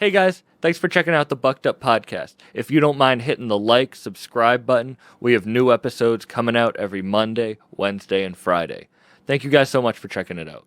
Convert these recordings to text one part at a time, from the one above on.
Hey guys, thanks for checking out the Bucked Up Podcast. If you don't mind hitting the like, subscribe button, we have new episodes coming out every Monday, Wednesday, and Friday. Thank you guys so much for checking it out.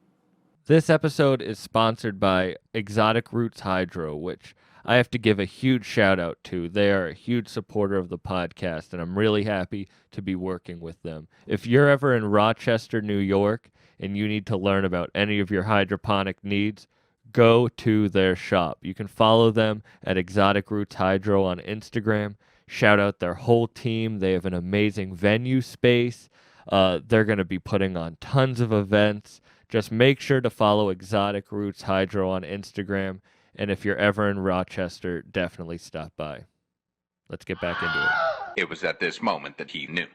This episode is sponsored by Exotic Roots Hydro, which I have to give a huge shout out to. They are a huge supporter of the podcast, and I'm really happy to be working with them. If you're ever in Rochester, New York, and you need to learn about any of your hydroponic needs, go to their shop. You can follow them at Exotic Roots Hydro on Instagram. Shout out their whole team. They have an amazing venue space. They're going to be putting on tons of events. Just make sure to follow Exotic Roots Hydro on Instagram. And if you're ever in Rochester, definitely stop by. Let's get back into it. It was at this moment that he knew.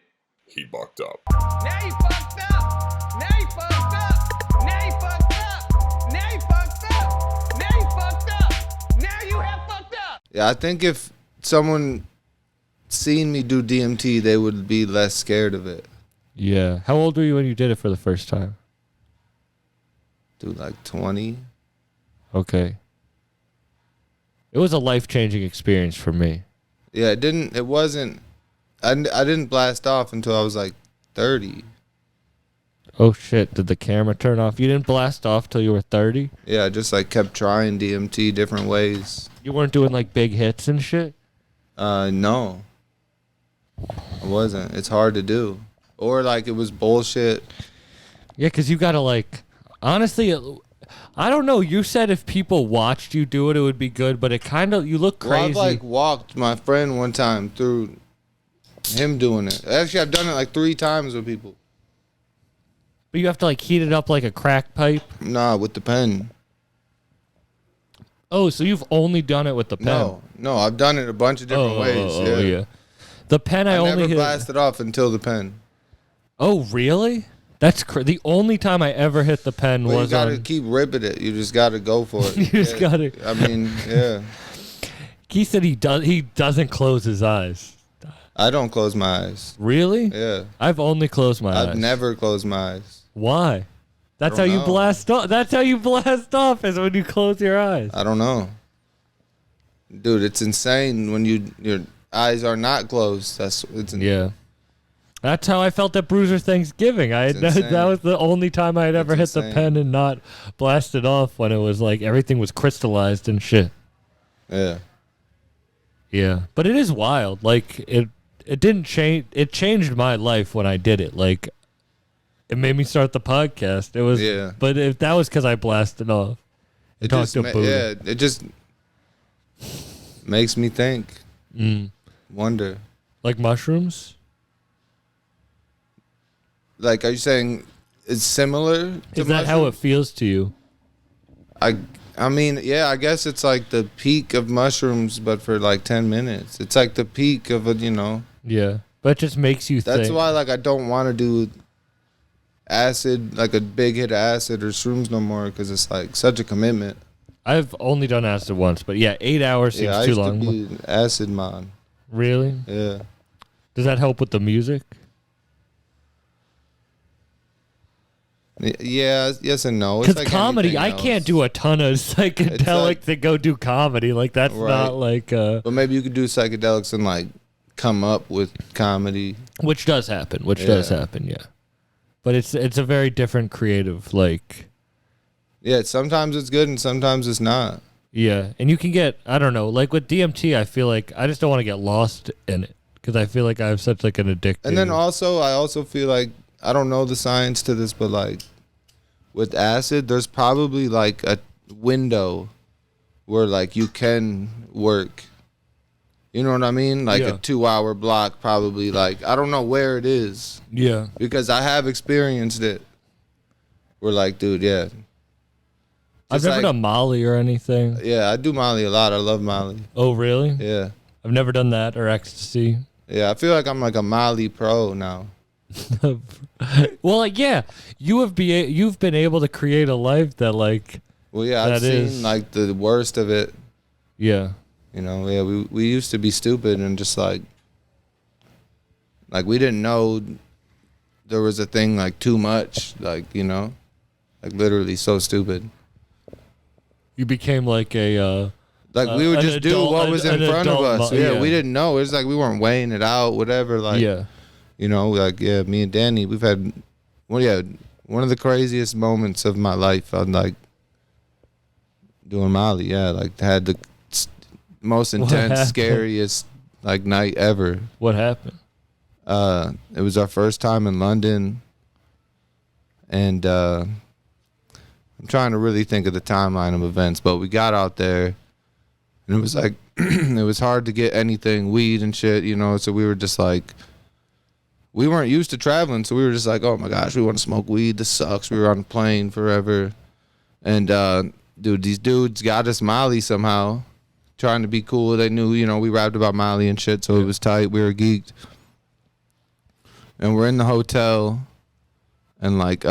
He bucked up. Now you fucked up. Now you fucked up. Now you fucked up. Now you fucked up. Now you fucked up. Now you have fucked up. Yeah, I think if someone seen me do DMT, they would be less scared of it. Yeah. How old were you when you did it for the first time? Dude, like 20. Okay. It was a life-changing experience for me. Yeah, it wasn't, I didn't blast off until I was like 30. Oh shit, did the camera turn off? You didn't blast off till you were 30? Yeah, I just like kept trying DMT different ways. You weren't doing like big hits and shit? No. I wasn't. It's hard to do. Or like it was bullshit. Yeah, because you gotta like, honestly, I don't know. You said if people watched you do it, it would be good, but it kind of, you look crazy. Well, I've like walked my friend one time through him doing it. Actually, I've done it like 3 times with people. But you have to like heat it up like a crack pipe? Nah, with the pen. Oh, so you've only done it with the pen? No, I've done it a bunch of different ways. Yeah. The pen I only never blasted off until the pen. Oh, really? That's the only time I ever hit the pen Well, was you gotta on... keep ripping it. You just gotta go for it. You just gotta... I mean, yeah. He said he doesn't close his eyes. I don't close my eyes. Really? Yeah. I've only closed my eyes. I've never closed my eyes. Why? That's how you blast off. That's how you blast off, is when you close your eyes. I don't know. Dude, it's insane when your eyes are not closed. Yeah. That's how I felt at Bruiser Thanksgiving. That was the only time I had ever hit the pen and not blasted off, when it was like everything was crystallized and shit. Yeah. Yeah. But it is wild. Like it didn't change. It changed my life when I did it. Like it made me start the podcast. It was. Yeah. But that was because I blasted off. It just makes me think. Wonder. Like mushrooms? Like, are you saying it's similar to Is that how it feels to you? I mean, yeah, I guess it's like the peak of mushrooms, but for like 10 minutes. It's like the peak of Yeah, but it just makes you think. That's why, like, I don't want to do acid, like a big hit of acid or shrooms no more, because it's like such a commitment. I've only done acid once, but yeah, 8 hours seems too long. I used to be acid man. Really? Yeah. Does that help with the music? Yeah, yes and no. Because like comedy, I can't do a ton of psychedelics to go do comedy. Like that's not like. But maybe you could do psychedelics and like come up with comedy, which does happen. Yeah. But it's a very different creative like. Yeah, sometimes it's good and sometimes it's not. Yeah, and you can get, I don't know, like with DMT, I feel like I just don't want to get lost in it because I feel like I have such like an addictive. And then also, I also feel like, I don't know the science to this, but like with acid, there's probably like a window where like you can work. You know what I mean? Like a 2-hour block, probably. Like, I don't know where it is. Yeah. Because I have experienced it. We're like, dude, yeah. I've never done Molly or anything. Yeah, I do Molly a lot. I love Molly. Oh, really? Yeah. I've never done that or ecstasy. Yeah, I feel like I'm like a Molly pro now. Well, like, yeah, you've been able to create a life that like. Well, yeah, I've seen like the worst of it. Yeah. You know, yeah, we used to be stupid and just like we didn't know there was a thing like too much, like, you know, like literally so stupid. You became like a Like we would just do what was in front of us. Yeah, we didn't know. It was like we weren't weighing it out, whatever. Like, you know, like me and Danny, we've had, one of the craziest moments of my life on like doing Molly. Yeah, like had the most intense, scariest like night ever. What happened? It was our first time in London, and I'm trying to really think of the timeline of events, but we got out there. And it was like, it was hard to get anything, weed and shit, you know, so we were just like, we weren't used to traveling, so we were just like, oh my gosh, we want to smoke weed, this sucks. We were on a plane forever. And, dude, these dudes got us Molly somehow, trying to be cool. They knew, you know, we rapped about Molly and shit, so it was tight. We were geeked. And we're in the hotel, and like,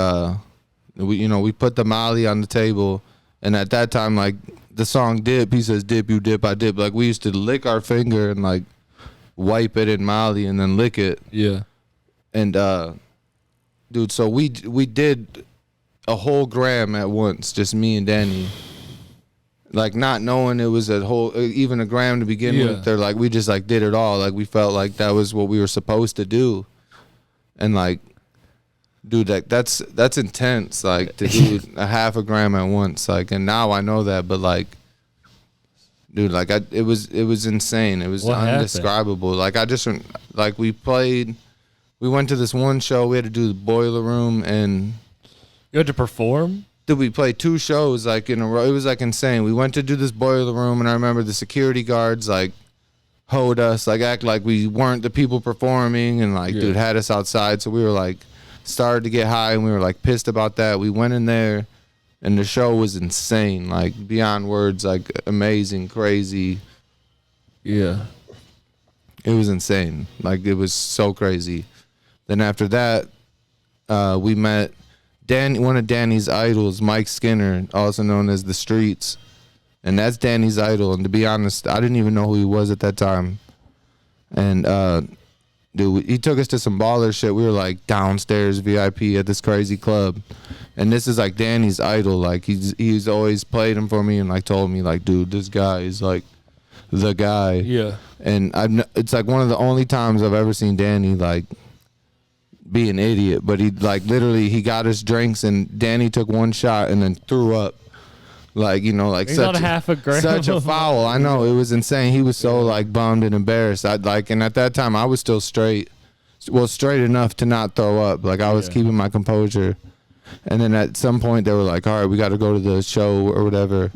we put the Molly on the table, and at that time, like, the song Dip, he says, dip, you dip, I dip. Like, we used to lick our finger and, like, wipe it in Molly and then lick it. Yeah. And, dude, so we did a whole gram at once, just me and Danny. Like, not knowing it was even a gram to begin with. They're like, we just, like, did it all. Like, we felt like that was what we were supposed to do. And, like, dude, like that's intense, like to do a half a gram at once, like, and now I know that, but like, dude, like it was insane. It was what indescribable. Happened? Like we went to this one show. We had to do the Boiler Room, and you had to perform. Dude, we played 2 shows like in a row. It was like insane. We went to do this Boiler Room, and I remember the security guards like hoed us, like act like we weren't the people performing, and like dude had us outside. So we were like started to get high, and we were like pissed about that. We went in there, and the show was insane, like beyond words, like amazing, crazy. Yeah, it was insane. Like it was so crazy. Then after that, we met one of Danny's idols, Mike Skinner, also known as The Streets, and that's Danny's idol. And to be honest, I didn't even know who he was at that time. And dude, he took us to some baller shit. We were like downstairs VIP at this crazy club, and this is like Danny's idol. Like he's always played him for me and like told me like, dude, this guy is like the guy. Yeah. And it's like one of the only times I've ever seen Danny like be an idiot. But he like literally he got us drinks, and Danny took one shot and then threw up. Like, you know, like such a foul. I know, it was insane. He was so like bummed and embarrassed. And at that time I was still straight enough to not throw up. Like I was keeping my composure. And then at some point they were like, all right, we got to go to the show or whatever.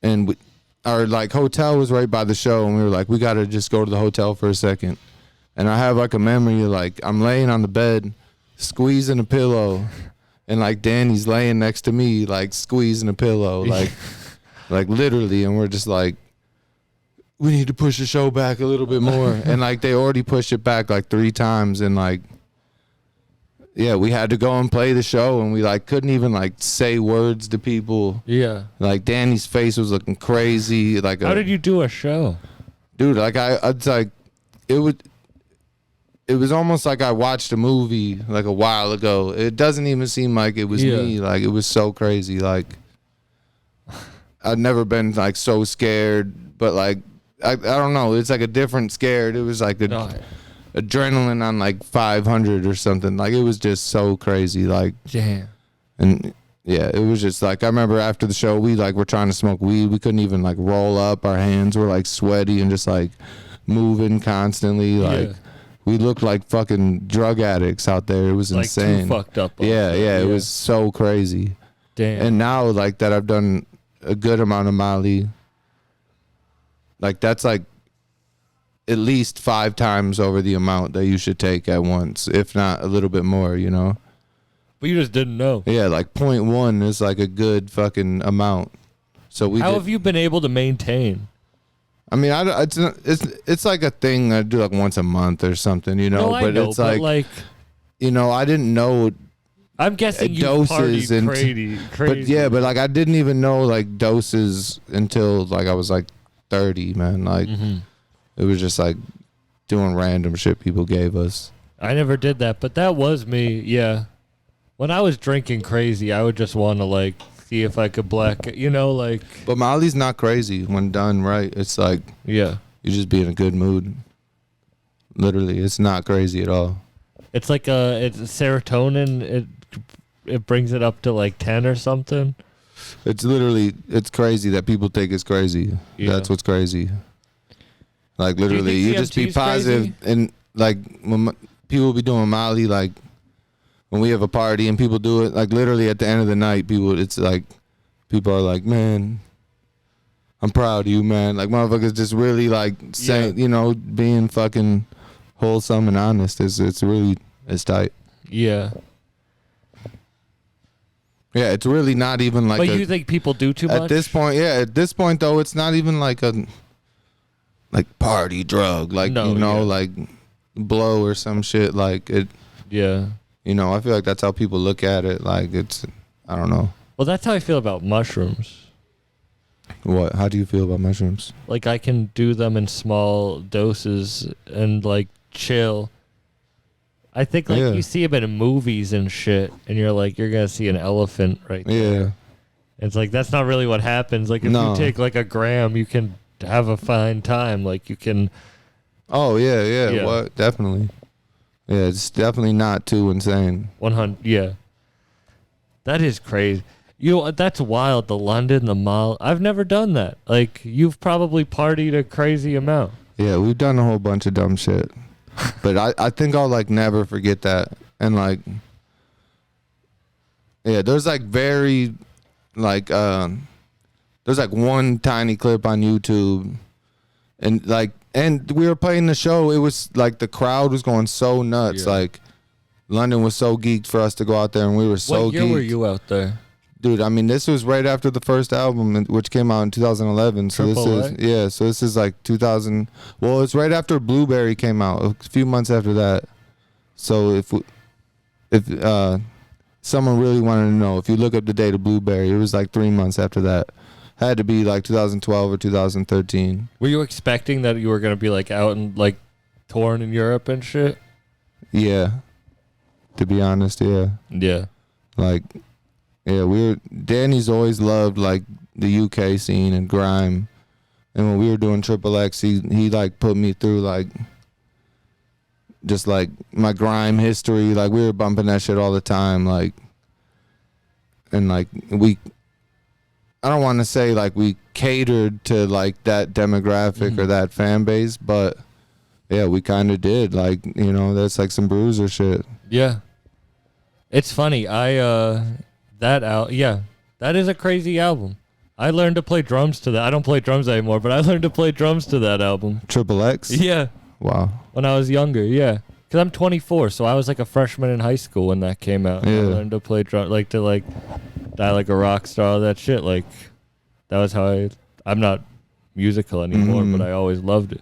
And our like hotel was right by the show, and we were like, we got to just go to the hotel for a second. And I have like a memory of like I'm laying on the bed squeezing a pillow, and like Danny's laying next to me, like squeezing a pillow, like, like literally. And we're just like, we need to push the show back a little bit more. And like they already pushed it back like 3 times, and like, yeah, we had to go and play the show, and we like couldn't even like say words to people. Yeah. Like Danny's face was looking crazy. Like, how did you do a show, dude? Like it's like it was almost like I watched a movie like a while ago. It doesn't even seem like it was me. Like it was so crazy. Like I'd never been like so scared, but like I don't know. It's like a different scared. It was like adrenaline on like 500 or something. Like it was just so crazy. Like damn. And yeah, it was just like I remember after the show we like were trying to smoke weed. We couldn't even like roll up. Our hands were like sweaty and just like moving constantly. Like. Yeah. We looked like fucking drug addicts out there. It was like insane. Too fucked up. Yeah, it was so crazy. Damn. And now, like that, I've done a good amount of Molly. Like that's like at least 5 times over the amount that you should take at once, if not a little bit more. You know. But you just didn't know. Yeah, like 0.1 is like a good fucking amount. So how have you been able to maintain? I mean, it's like a thing I do like once a month or something, you know. No, I know, it's like, you know, I didn't know. I'm guessing you doses partied crazy. But yeah, but like I didn't even know like doses until like I was like 30, man. Like it was just like doing random shit people gave us. I never did that, but that was me. Yeah, when I was drinking crazy, I would just want to like see if I could black it. You know, like. But Molly's not crazy when done right. It's like Yeah. you just be in a good mood. Literally, it's not crazy at all. It's like it's serotonin. It brings it up to like 10 or something. It's crazy that people think it's crazy. Yeah. That's what's crazy. Like literally, you just be DMT 's positive, and like when people be doing Molly, like when we have a party and people do it, like literally at the end of the night, it's like people are like, man, I'm proud of you, man. Like motherfuckers just really like saying, being fucking wholesome and honest. It's tight. Yeah. Yeah, it's really not even like. But you think people do too much? At this point, yeah. At this point, though, it's not even like a party drug, like like blow or some shit. Like it. Yeah. I feel like that's how people look at it. Like it's, I don't know. Well, that's how I feel about mushrooms. What? How do you feel about mushrooms? Like I can do them in small doses and like chill. I think like you see them in movies and shit, and you're like, you're gonna see an elephant right there. Yeah. It's like that's not really what happens. Like if you take like a gram, you can have a fine time. Like you can. Oh yeah. What? Definitely. Yeah, it's definitely not too insane. 100. Yeah. That is crazy. That's wild. The London, the mall. I've never done that. Like you've probably partied a crazy amount. Yeah, we've done a whole bunch of dumb shit. But I think I'll like never forget that. And like, yeah, there's like there's like one tiny clip on YouTube, and we were playing the show. It was like the crowd was going so nuts. Yeah. Like London was so geeked for us to go out there, and we were so geeked. What year were you out there? Dude, I mean, this was right after the first album, which came out in 2011. So this is like 2000. Well, it's right after Blueberry came out, a few months after that. So if someone really wanted to know, if you look up the date of Blueberry, it was like 3 months after that. Had to be like 2012 or 2013. Were you expecting that you were gonna be like out and like touring in Europe and shit? Yeah. To be honest, yeah. Yeah. Like. Yeah, Danny's always loved like the UK scene and grime, and when we were doing XXX, he like put me through like just like my grime history. Like we were bumping that shit all the time, like, and like I don't want to say like we catered to like that demographic or that fan base, but yeah, we kind of did. Like that's like some Bruiser shit. Yeah, it's funny. That is a crazy album. I learned to play drums to that. I don't play drums anymore, but I learned to play drums to that album. XXX? Yeah. Wow. When I was younger, yeah. Because I'm 24, so I was like a freshman in high school when that came out. Yeah. I learned to play drums, like to like die like a rock star, all that shit. Like that was how I'm not musical anymore, but I always loved it.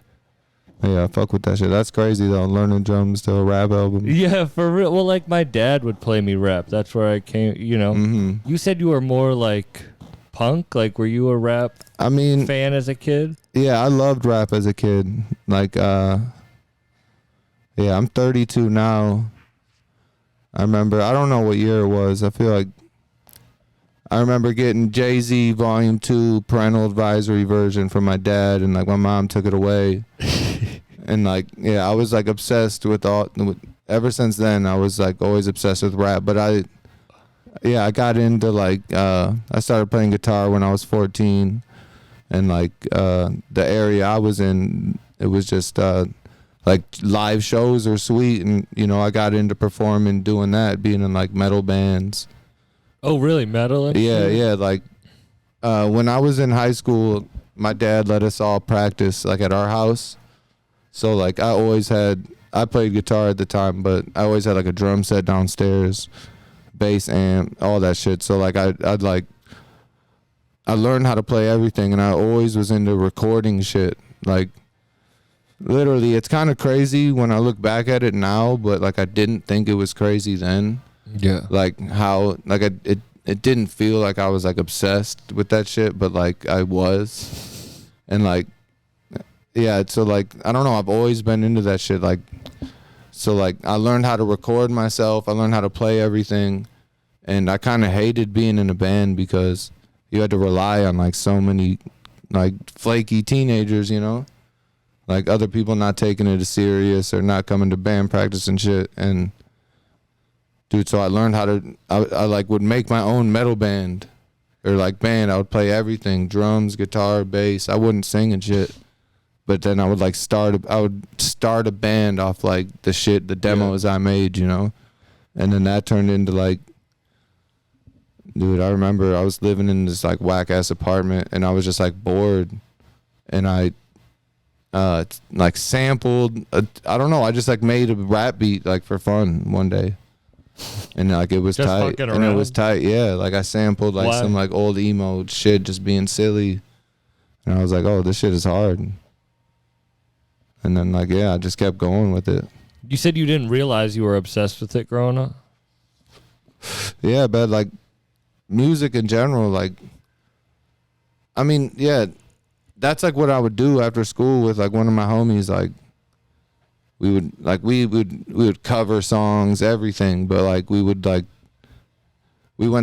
Yeah, I fuck with that shit. That's crazy though, learning drums to a rap album. Yeah, for real. Well, like my dad would play me rap. That's where I came, You said you were more like punk. Like, were you a rap fan as a kid? Yeah, I loved rap as a kid. Like, I'm 32 now. I remember, I don't know what year it was. I feel like I remember getting Jay-Z Volume 2 Parental Advisory version from my dad, and like my mom took it away. And like, yeah, I was like obsessed with ever since then, I was like always obsessed with rap. But I got into like, I started playing guitar when I was 14. And like, the area I was in, it was just, like live shows are sweet. And, I got into performing, doing that, being in like metal bands. Oh, really? Metal? Yeah. Like, when I was in high school, my dad let us all practice like at our house. So like I played guitar at the time, but I always had like a drum set downstairs, bass amp, all that shit. So like I learned how to play everything, and I always was into recording shit. Like literally, it's kind of crazy when I look back at it now, but like I didn't think it was crazy then. Yeah. Like how like it didn't feel like I was like obsessed with that shit, but like I was, and like. Yeah, so like I don't know, I've always been into that shit. Like, so like I learned how to record myself. I learned how to play everything, And I kind of hated being in a band because you had to rely on like so many like flaky teenagers, you know, like other people not taking it as serious or not coming to band practice and shit. And dude, so I learned how to, I like would make my own metal band or like band. I would play everything, drums, guitar, bass. I wouldn't sing and shit. But then I would like start a band off like the demos I made, you know? And then that turned into like, dude, I remember I was living in this like whack ass apartment and I was just like bored and I like sampled, I don't know, I just like made a rap beat like for fun one day. And like it was Just tight. fucking And it around? was tight, yeah. Like I sampled like Why? some like old emo shit just being silly. And I was like, oh, this shit is hard. And then like, yeah, I just kept going with it. You said you didn't realize you were obsessed with it growing up? Yeah, but like music in general, like, I mean, yeah, that's like what I would do after school with like one of my homies. Like, we would cover songs, everything, but like we went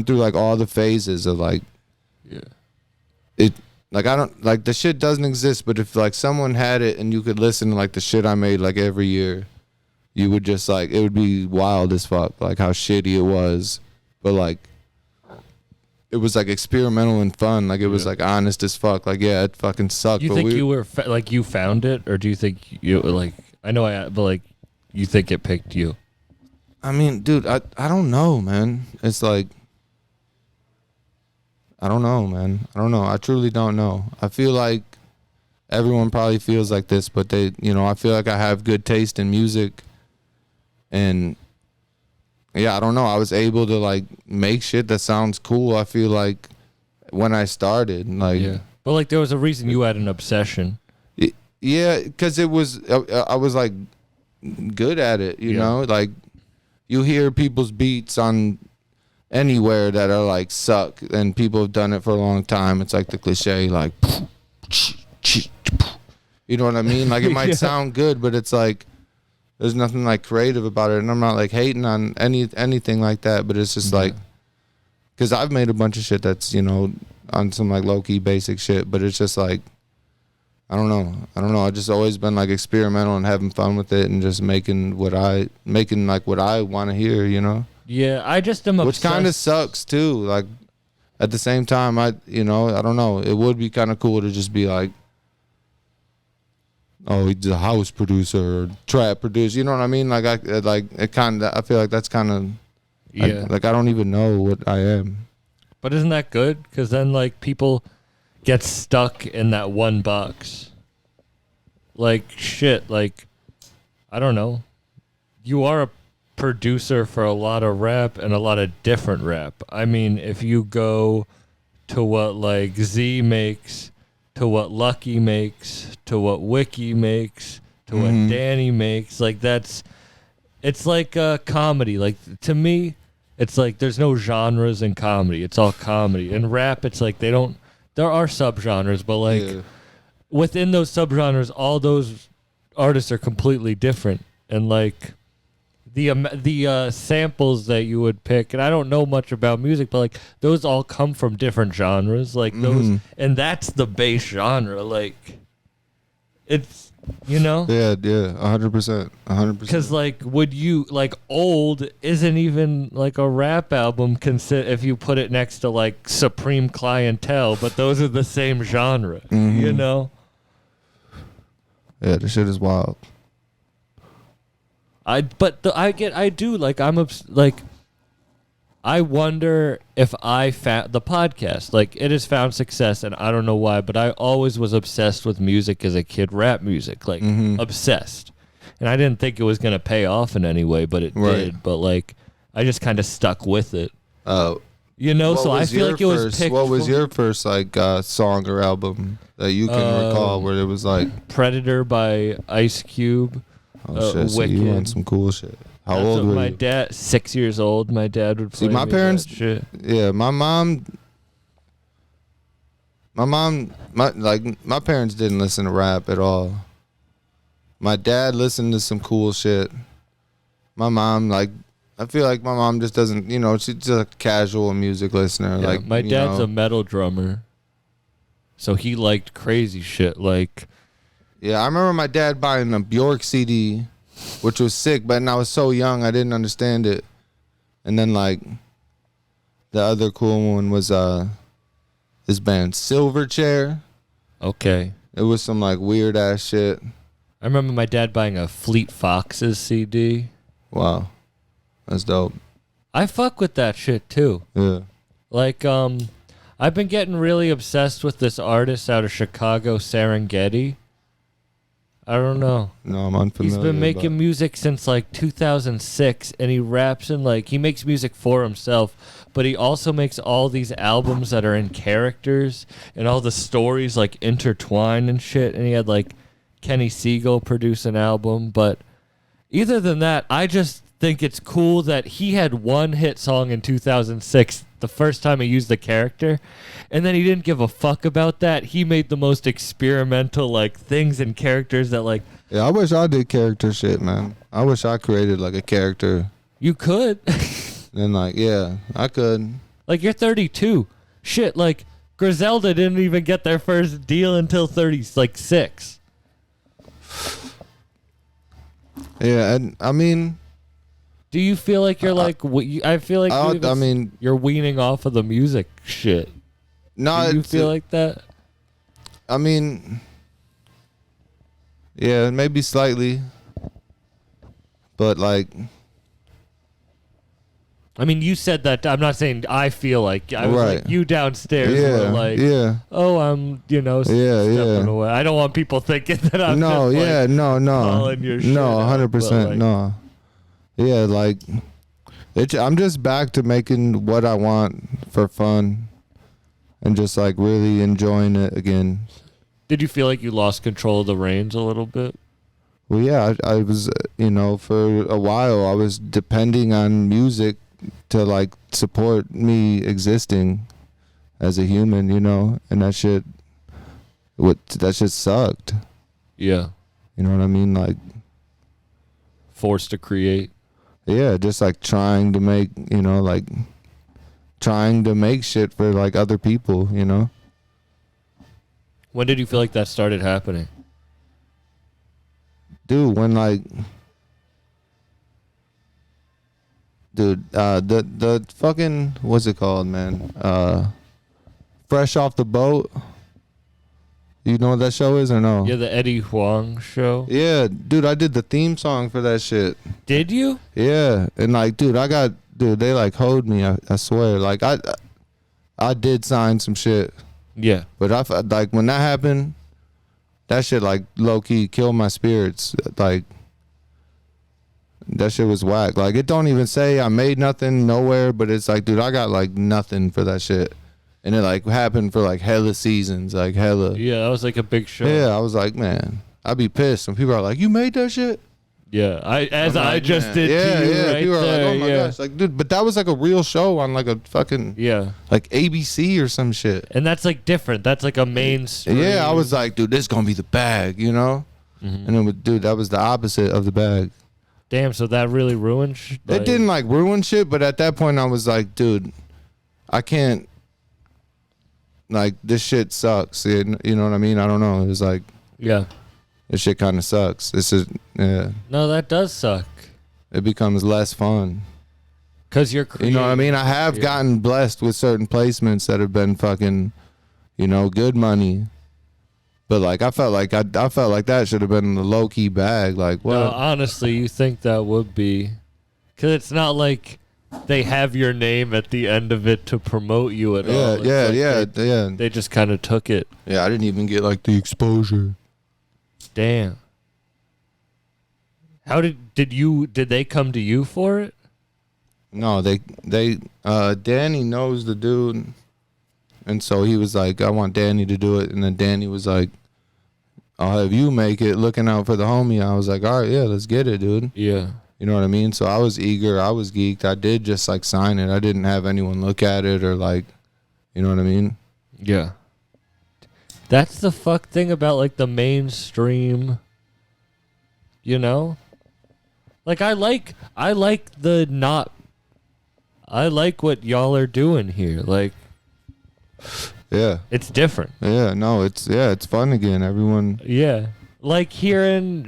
through like all the phases of like, it. Like I don't like the shit doesn't exist, but if like someone had it and you could listen to like the shit I made like every year, you would just like it would be wild as fuck, like how shitty it was, but like it was like experimental and fun, like it was like honest as fuck, like yeah, it fucking sucked. You but think you were like you found it, or do you think you like? I know, but like you think it picked you? I mean, dude, I don't know, man. It's like I don't know, man. I don't know. I truly don't know. I feel like everyone probably feels like this, but they, you know, I feel like I have good taste in music. And yeah, I don't know. I was able to like make shit that sounds cool. I feel like when I started, like, But like there was a reason you had an obsession. Yeah, because it was, I was like good at it, you know? Like you hear people's beats on anywhere that are like suck, and people have done it for a long time. It's like the cliche, like, you know what I mean? Like it might sound good, but it's like there's nothing like creative about it. And I'm not like hating on anything like that, but it's just like, because I've made a bunch of shit that's, you know, on some like low key basic shit, but it's just like, I don't know. I've just always been like experimental and having fun with it and just making what I want to hear, you know? Yeah, I just am obsessed. Which kind of sucks too. Like at the same time, I don't know. It would be kind of cool to just be like, oh, he's a house producer or trap producer. You know what I mean? Like I feel like that's kind of like I don't even know what I am. But isn't that good? Because then like people get stuck in that one box. Like shit. Like I don't know. You are a producer for a lot of rap and a lot of different rap. I mean, if you go to what like Z makes, to what Lucky makes, to what Wiki makes, to what Danny makes, like it's like a comedy. Like to me, it's like there's no genres in comedy. It's all comedy. In rap, it's like there are subgenres, but like within those subgenres, all those artists are completely different. And like the samples that you would pick, and I don't know much about music, but like those all come from different genres, like those, and that's the base genre. Like it's, you know, 100%. because like would you like old isn't even like a rap album if you put it next to like Supreme Clientele, but those are the same genre, you know. Yeah, the shit is wild. I wonder if I found the podcast, like it has found success, and I don't know why, but I always was obsessed with music as a kid, rap music, like obsessed. And I didn't think it was going to pay off in any way, but it did. But like, I just kind of stuck with it. You know, so I feel like it was picked. What was your first like song or album that you can recall where it was like Predator by Ice Cube? Oh shit! So you want some cool shit? How That's old were my you? dad, 6 years old. My dad would play my me parents. that shit. Yeah, my parents didn't listen to rap at all. My dad listened to some cool shit. My mom, like, I feel like my mom just doesn't, she's just a casual music listener. Yeah, like my dad's a metal drummer, so he liked crazy shit. Like, yeah, I remember my dad buying a Bjork CD, which was sick, but I was so young I didn't understand it. And then like the other cool one was this band Silverchair. okay, It was some like weird ass shit. I remember my dad buying a Fleet Foxes CD. Wow, that's dope. I fuck with that shit too. Yeah. Like, I've been getting really obsessed with this artist out of Chicago, Serengeti. I don't know. No, I'm unfamiliar. He's been making music since like 2006, and he raps and like he makes music for himself, but he also makes all these albums that are in characters and all the stories like intertwined and shit. And he had like Kenny Siegel produce an album, but either than that, I just think it's cool that he had one hit song in 2006, the first time he used the character, and then he didn't give a fuck about that. He made the most experimental like things and characters that like. Yeah, I wish I did character shit, man. I wish I created like a character. You could. And like, yeah, I could. Like, you're 32. Shit, like Griselda didn't even get their first deal until 36. Yeah, and I mean, Do you feel like you're like? I feel like I mean, you're weaning off of the music shit. no, Do you feel like that? I mean, yeah, maybe slightly, but like, I mean, you said that. I'm not saying I feel like. I was Right. like you downstairs yeah, were like, yeah, oh, I'm stepping away. I don't want people thinking that I'm no, just, yeah, like, no, calling your shit no, out, 100%, like- no, yeah, like, I'm just back to making what I want for fun, and just like really enjoying it again. Did you feel like you lost control of the reins a little bit? Well, yeah, I was, for a while I was depending on music to like support me existing as a human, and that shit sucked. Yeah. You know what I mean? Like, Forced to create. yeah, just like trying to make, trying to make shit for like other people, When did you feel like that started happening? Dude, when like, the fucking, what's it called, man? Fresh Off the Boat. You know what that show is or no? Yeah, the Eddie Huang show. Yeah, dude, I did the theme song for that shit. Did you? Yeah, and like, dude, they like hoed me. I swear, like, I did sign some shit, Yeah. but like when that happened, that shit like low key killed my spirits. Like, that shit was whack. Like, it don't even say I made nothing nowhere, but it's like, dude, I got like nothing for that shit. And it like happened for like hella seasons, like hella. Yeah, that was like a big show. Yeah, I was like, man, I'd be pissed when people are like, you made that shit? Yeah, I like, just man. did Yeah, to you yeah. right People are there. like, oh my yeah. gosh, like, dude, but that was like a real show on like a fucking Yeah. like ABC or some shit. And that's like different. That's like a mainstream. Yeah, I was like, dude, this is gonna be the bag, Mhm. And it was, dude, that was the opposite of the bag. Damn, so that really ruined It didn't like ruin shit, but at that point I was like, dude, I can't. Like, this shit sucks. You know what I mean? I don't know. It was like, Yeah. this shit kind of sucks. This is, yeah. No, that does suck. It becomes less fun. Cause you're You creating. know what I mean? I have gotten blessed with certain placements that have been fucking, good money. But like, I felt like that should have been the low key bag. Like, what? No, honestly, you think that would be, cause it's not like they have your name at the end of it to promote you at all. It's like yeah. They just kind of took it. Yeah, I didn't even get like the exposure. Damn. How did they come to you for it? No, Danny knows the dude, and so he was like, I want Danny to do it, and then Danny was like, I'll have you make it, looking out for the homie. I was like, all right, yeah, let's get it, dude. Yeah. You know what I mean? So I was eager, I was geeked. I did just like sign it. I didn't have anyone look at it or like, you know what I mean? Yeah. That's the fuck thing about like the mainstream, Like Like I like the not. I like what y'all are doing here. Like Yeah. it's different. Yeah, no, it's fun again. Everyone. Yeah. Like hearing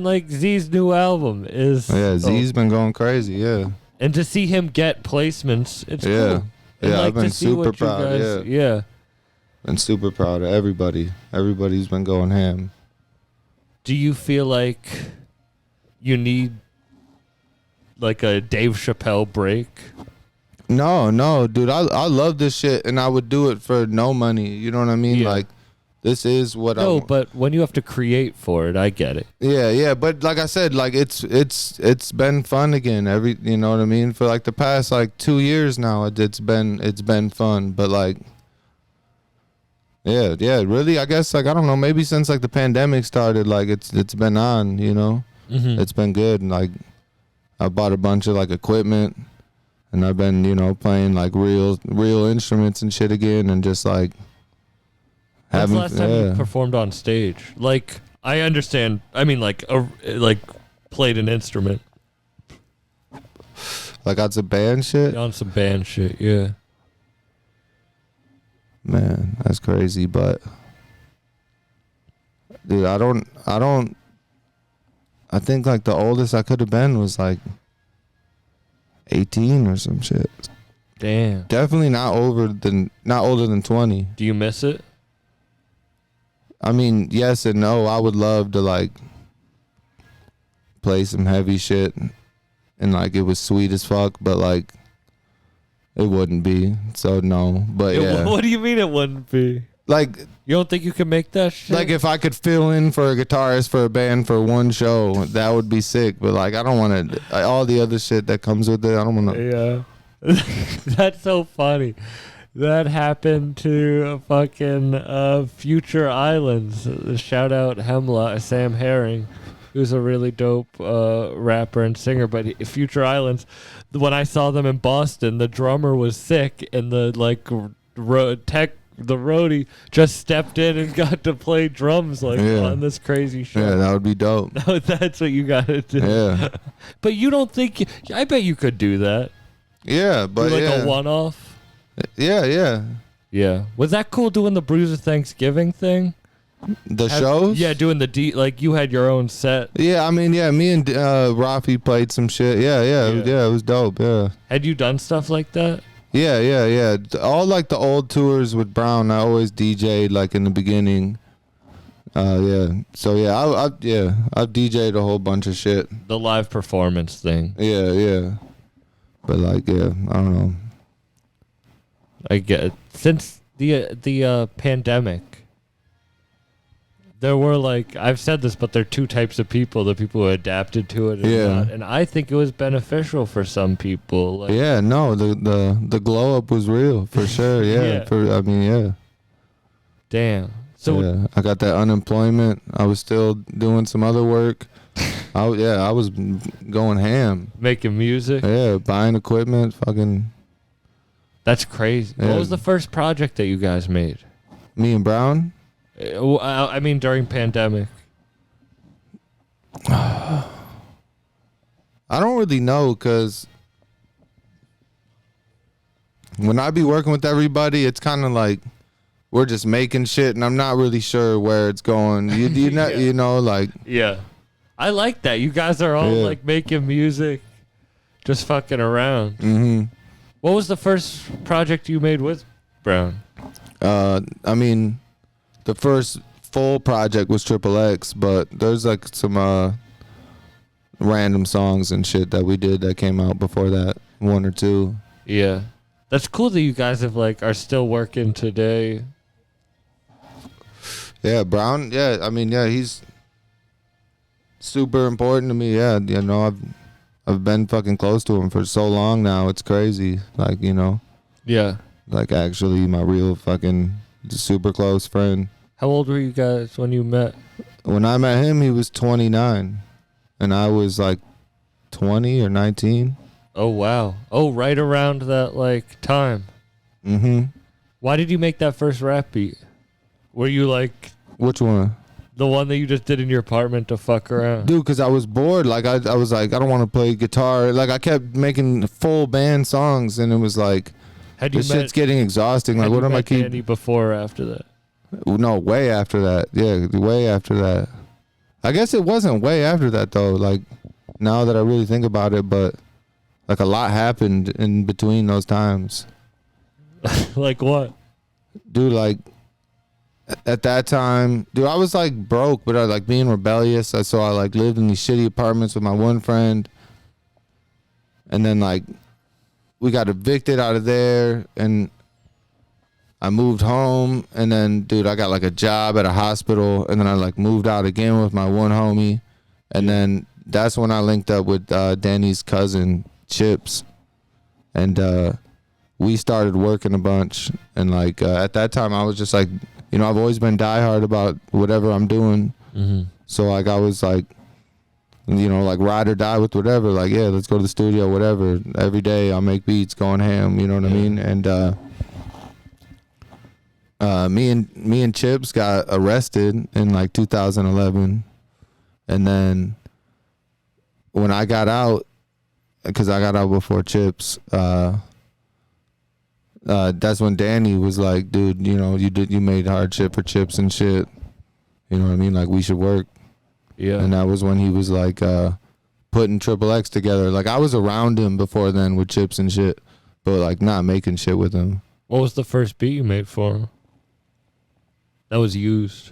like Z's new album is. Yeah, Z's been going crazy. Yeah. And to see him get placements, it's Yeah. cool. And Yeah, like I've been to see super what you proud. guys, Yeah. Been super proud of everybody. Everybody's been going ham. Do you feel like you need like a Dave Chappelle break? No, dude. I love this shit, and I would do it for no money. You know what I mean? Yeah. Like, this is what I. No, but when you have to create for it, I get it. Yeah. But like I said, like it's been fun again. You know what I mean? For like the past like 2 years now, it's been fun. But like, yeah. Really, I guess like I don't know. Maybe since like the pandemic started, like it's been on. You know, It's been good. And like, I bought a bunch of like equipment. And I've been, playing like real instruments and shit again, and just like When's the last time you performed on stage? Like, I understand. I mean, like played an instrument. Like on some band shit. On some band shit, yeah. Man, that's crazy. But dude, I think like the oldest I could have been was like 18 or some shit. Damn. Definitely not older than 20. Do you miss it? I mean, yes and no. I would love to like play some heavy shit and like it was sweet as fuck, but like it wouldn't be. So no. But yeah. What do you mean it wouldn't be? Like, you don't think you can make that shit? like if I could fill in for a guitarist for a band for one show, that would be sick. But like, I don't want to. All the other shit that comes with it, I don't want to. Yeah, that's so funny. That happened to fucking Future Islands. Shout out Hemlock Sam Herring, who's a really dope rapper and singer. But Future Islands, when I saw them in Boston, the drummer was sick, and the the roadie just stepped in and got to play drums on this crazy show. Yeah, that would be dope. That's what you gotta do. Yeah. But you don't think I bet you could do that. Yeah, but do a one-off. Yeah. Yeah. Was that cool doing the Bruiser Thanksgiving thing? The shows? Yeah, doing the like you had your own set. Yeah, I mean, yeah, me and Rafi played some shit. Yeah, it was dope. Yeah. Had you done stuff like that? Yeah. All like the old tours with Brown, I always DJ'd like in the beginning. Yeah. So yeah, I've DJ'd a whole bunch of shit. The live performance thing. Yeah. But like, yeah, I don't know. I get it. Since the pandemic, there were like I've said this, but there are two types of people: the people who adapted to it, and not. And I think it was beneficial for some people. Like, yeah, no, the glow up was real for sure. Yeah, yeah. Damn. So yeah, I got that unemployment. I was still doing some other work. I was going ham, making music. Yeah, buying equipment, fucking. That's crazy. Yeah. What was the first project that you guys made? Me and Brown? I mean, during pandemic. I don't really know, because when I be working with everybody, it's kind of like we're just making shit, and I'm not really sure where it's going. You know, you know, like. Yeah. I like that. You guys are all like making music, just fucking around. Mm-hmm. What was the first project you made with Brown? I mean, the first full project was XXX, but there's like some random songs and shit that we did that came out before that, one or two. Yeah. That's cool that you guys have are still working today. Yeah, Brown, I mean, he's super important to me. Yeah, you know, I've been fucking close to him for so long now. It's crazy. Like, you know. Yeah. Like, actually, my real fucking super close friend. How old were you guys when you met? When I met him, he was 29. And I was like 20 or 19. Oh, wow. Oh, right around that, time. Mm-hmm. Why did you make that first rap beat? Were you Which one? The one that you just did in your apartment to fuck around. Dude, because I was bored. Like, I was like, I don't want to play guitar. Like, I kept making full band songs, and it was like, this shit's getting exhausting. Like, what am I keep? Danny before or after that? No, way after that. Yeah, way after that. I guess it wasn't way after that, though. Like, now that I really think about it, but like a lot happened in between those times. Like what? Dude, like, at that time, dude, I was like broke, but I like being rebellious. So I like lived in these shitty apartments with my one friend, and then like we got evicted out of there, and I moved home, and then dude, I got like a job at a hospital, and then I like moved out again with my one homie, and then that's when I linked up with Danny's cousin Chips, and we started working a bunch, and like at that time I was just like, you know, I've always been diehard about whatever I'm doing. Mm-hmm. So like I was like, you know, like ride or die with whatever. Like, yeah, let's go to the studio, whatever. Every day I'll make beats, going ham. You know what I mean? And me and Chips got arrested in like 2011, and then when I got out, because I got out before Chips, that's when Danny was like, dude, you know, you made hard shit for Chips and shit. You know what I mean? Like, we should work. Yeah. And that was when he was like putting XXX together. Like, I was around him before then with Chips and shit, but like not making shit with him. What was the first beat you made for him? That was used.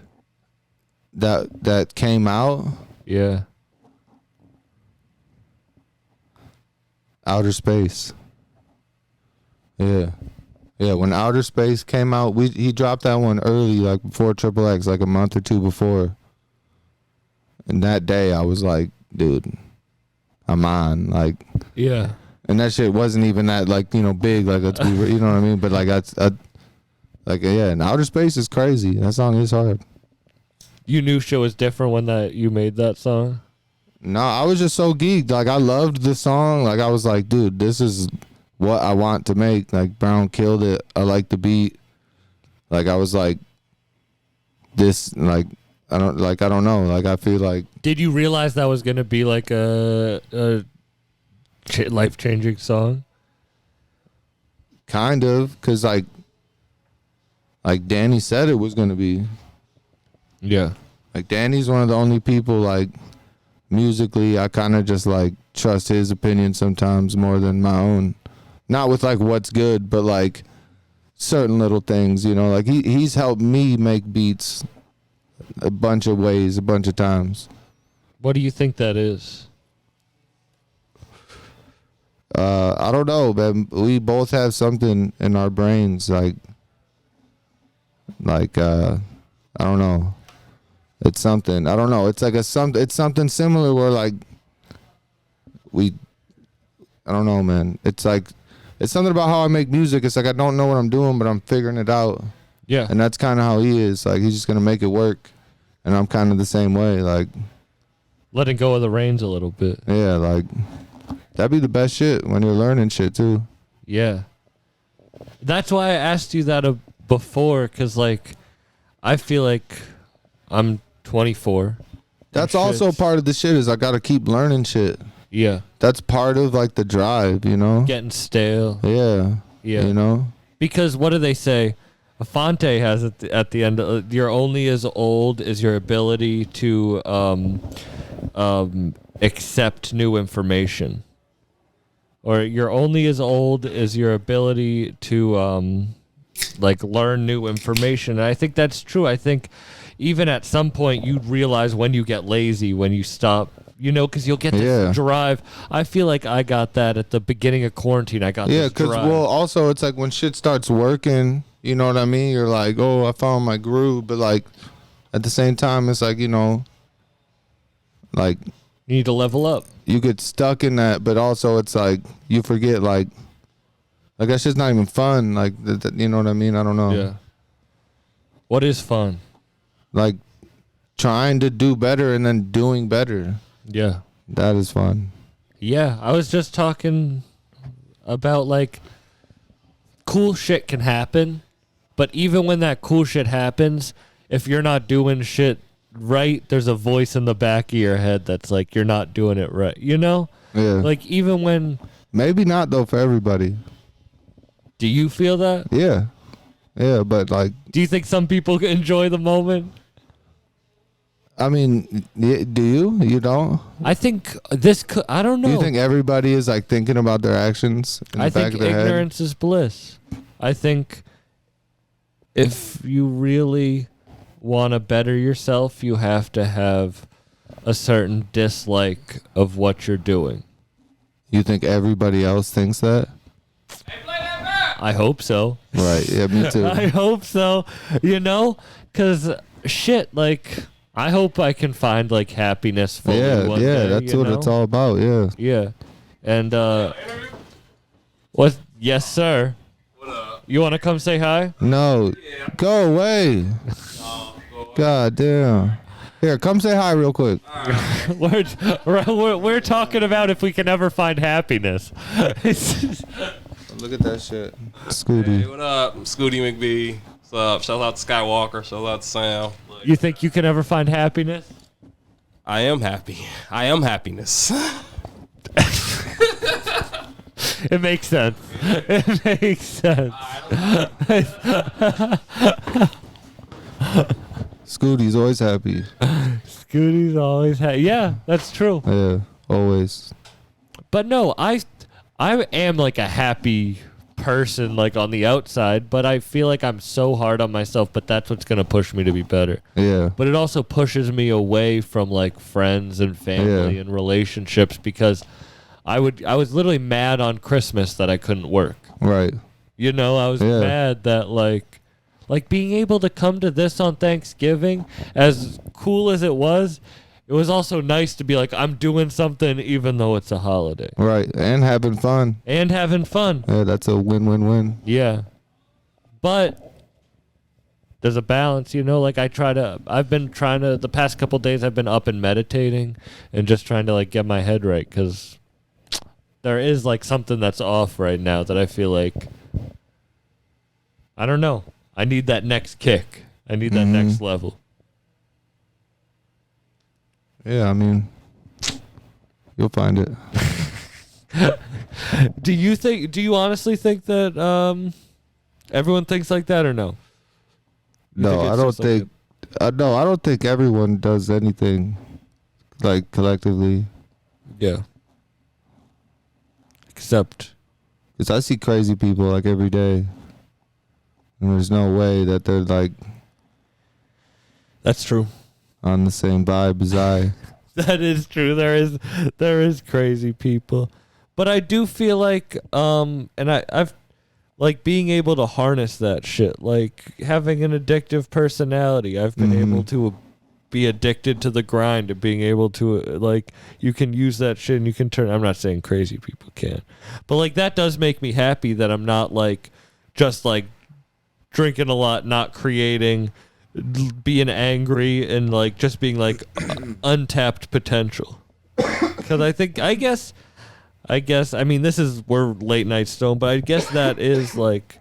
That came out? Yeah. Outer Space. Yeah. Yeah, when Outer Space came out, he dropped that one early, like before XXX, like a month or two before. And that day I was like, dude, I'm on. Like, yeah. And that shit wasn't even that, like, you know, big, like, let's be, you know what I mean? But like, like, yeah, and Outer Space is crazy. That song is hard. You knew shit was different when you made that song? No, I was just so geeked. Like, I loved the song. Like, I was like, dude, this is what I want to make. Like, Brown killed it. I like the beat. Like, I was like, this, like, I don't know. Like, I feel like. Did you realize that was gonna be like a life-changing song? Kind of, cause like Danny said it was gonna be. Yeah. Like, Danny's one of the only people, like, musically, I kind of just like trust his opinion sometimes more than my own. Not with like what's good, but like certain little things, you know. Like he's helped me make beats a bunch of ways, a bunch of times. What do you think that is? I don't know, man. We both have something in our brains, like I don't know. It's something. I don't know. It's like it's something similar where like I don't know, man. It's like it's something about how I make music. It's like I don't know what I'm doing, but I'm figuring it out. Yeah. And that's kind of how he is. Like, he's just gonna make it work, and I'm kind of the same way. Like, letting go of the reins a little bit. Yeah, like that'd be the best shit when you're learning shit too. Yeah. That's why I asked you that before, because like I feel like I'm 24. That's also part of the shit is I gotta keep learning shit. Yeah. That's part of like the drive, you know? Getting stale. Yeah. Yeah. You know? Because what do they say? Fonte has it at the end. You're only as old as your ability to accept new information. Or you're only as old as your ability to like learn new information. And I think that's true. I think even at some point you'd realize when you get lazy, when you stop, you know, because you'll get this drive. I feel like I got that at the beginning of quarantine. I got this drive. Well, also it's like when shit starts working, you know what I mean? You're like, oh, I found my groove. But like at the same time, it's like, you know, like you need to level up. You get stuck in that, but also it's like you forget, like that's just not even fun. Like, you know what I mean? I don't know. Yeah. What is fun? Like trying to do better and then doing better. Yeah. That is fun. Yeah. I was just talking about like cool shit can happen, but even when that cool shit happens, if you're not doing shit there's a voice in the back of your head that's like, you're not doing it right. You know? Yeah. Like, even when... Maybe not, though, for everybody. Do you feel that? Yeah. Yeah, but, like... Do you think some people enjoy the moment? I mean, do you? You don't? I think I don't know. Do you think everybody is, like, thinking about their actions in the back of their head? Ignorance is bliss. I think if you really want to better yourself, you have to have a certain dislike of what you're doing. You think everybody else thinks that? I hope so. Right. Yeah, me too. I hope so. You know? Because, shit, like... I hope I can find like happiness fully one day, that's what it's all about. Yeah. Yeah. And what? Yes, sir. What up? You want to come say hi? No. Yeah. Go away. God damn. Here, come say hi real quick. we're talking about if we can ever find happiness. Look at that shit. Scooty. Hey, what up? I'm Scooty McBee. What's up? Shout out to Skywalker. Shout out to Sam. You think you can ever find happiness? I am happy. I am happiness. It makes sense. It makes sense. Scooty's always happy. Scooty's always happy. Yeah, that's true. Yeah, always. But no, I am like a happy person like on the outside, but I feel like I'm so hard on myself, but that's what's going to push me to be better. Yeah. But it also pushes me away from like friends and family and relationships because I was literally mad on Christmas that I couldn't work. Right. You know, I was mad that like being able to come to this on Thanksgiving, as cool as it was also nice to be like, I'm doing something even though it's a holiday. Right. And having fun. Yeah, that's a win-win-win. Yeah. But there's a balance, you know, like I've been trying to, the past couple days I've been up and meditating and just trying to like get my head right because there is like something that's off right now that I feel like, I don't know. I need that next kick. I need that next level. Yeah, I mean, you'll find it. Do you honestly think that everyone thinks like that or no? No, I don't think. No, I don't think everyone does anything like collectively. Yeah. Except, because I see crazy people like every day, and there's no way that they're like. That's true. On the same vibe as I. That is true. There is crazy people, but I do feel like and I've like being able to harness that shit, like having an addictive personality. I've been able to be addicted to the grind and being able to like you can use that shit and you can turn. I'm not saying crazy people can't, but like that does make me happy that I'm not like just like drinking a lot, not creating, being angry and like just being like untapped potential. Because I guess I mean we're late night stone, but I guess that is like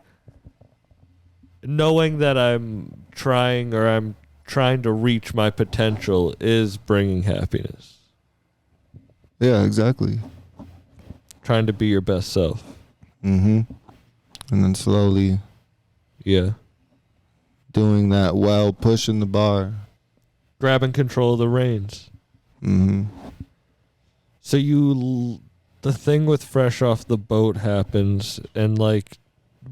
knowing that I'm trying to reach my potential is bringing happiness. Yeah, exactly. Trying to be your best self. And then slowly doing that while pushing the bar. Grabbing control of the reins. So the thing with Fresh Off the Boat happens, and like,